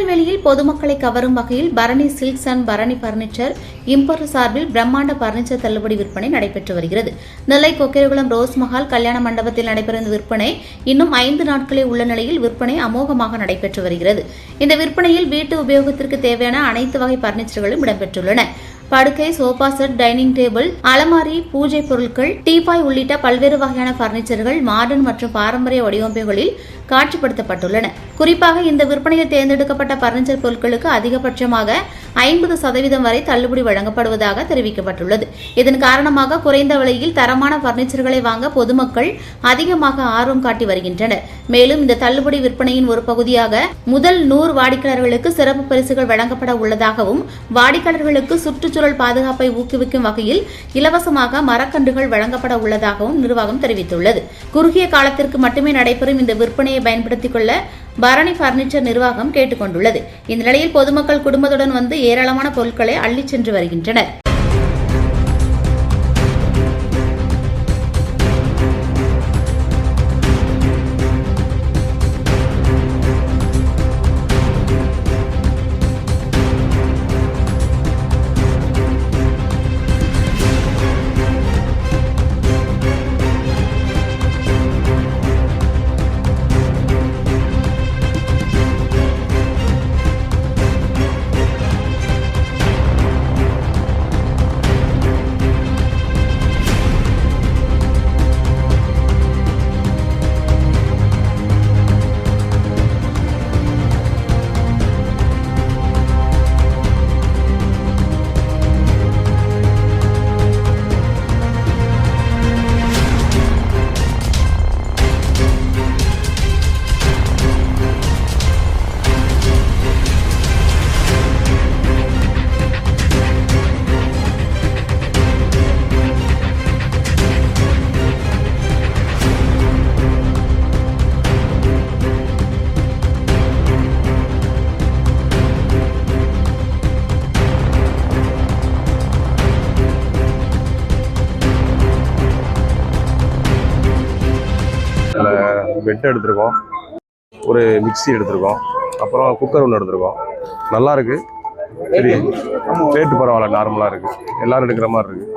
திருநெல்வேலியில் பொதுமக்களை கவரும் வகையில் Bharani silks and Bharani furniture import சார்பில் பிரம்மாண்ட பர்னிச்சர் தள்ளுபடி விற்பனை நடைபெற்று வருகிறது. நெல்லை கொக்கேகுளம் ரோஸ் மஹால் கல்யாண மண்டபத்தில் நடைபெறும் இந்த விற்பனை இன்னும் 5 நாட்களே உள்ள நிலையில் விற்பனை அமோகமாக நடைபெற்று வருகிறது. இந்த விற்பனையில் வீட்டு உபயோகத்திற்கு தேவையான அனைத்து வகை பர்னிச்சர்களும் இடம்பெற்றுள்ளன. படுக்கை, சோபா செட், டைனிங் டேபிள், அலமாரி, பூஜை பொருட்கள், டீபாய் உள்ளிட்ட பல்வேறு வகையான பர்னிச்சர்கள் மாடர்ன் மற்றும் பாரம்பரிய வடிவமைப்புகளில் காட்சிப்படுத்தப்பட்டுள்ளன. குறிப்பாக இந்த விற்பனையில் தேர்ந்தெடுக்கப்பட்ட பர்னிச்சர் பொருட்களுக்கு அதிகபட்சமாக 50% வரை தள்ளுபடி வழங்கப்படுவதாக தெரிவிக்கப்பட்டுள்ளது. இதன் காரணமாக குறைந்த விலையில் தரமான பர்னிச்சர்களை வாங்க பொதுமக்கள் அதிகமாக ஆர்வம் காட்டி வருகின்றனர். மேலும் இந்த தள்ளுபடி விற்பனையின் ஒரு பகுதியாக முதல் 100 வாடிக்கையாளர்களுக்கு சிறப்பு பரிசுகள் வழங்கப்பட உள்ளதாகவும், வாடிக்கையாளர்களுக்கு சுற்றுச்சூழல் பாதுகாப்பை ஊக்குவிக்கும் வகையில் இலவசமாக மரக்கன்றுகள் வழங்கப்பட உள்ளதாகவும் நிர்வாகம் தெரிவித்துள்ளது. குறுகிய காலத்திற்கு மட்டுமே நடைபெறும் இந்த விற்பனையை பயன்படுத்திக் கொள்ள பரணி பர்னிச்சர் நிர்வாகம் கேட்டுக் கொண்டுள்ளது. இந்த நிலையில் பொதுமக்கள் குடும்பத்துடன் வந்து ஏராளமான பொருட்களை அள்ளிச் சென்று வருகின்றனர். பெட் எடுத்திருக்கோம், ஒரு மிக்சி எடுத்திருக்கோம், அப்புறம் குக்கர் ஒன்று எடுத்திருக்கோம். நல்லா இருக்கு. சரி, ரேட்டு பரவாயில்ல, நார்மலாக இருக்கு. எல்லாரும் எடுக்கிற மாதிரி இருக்கு.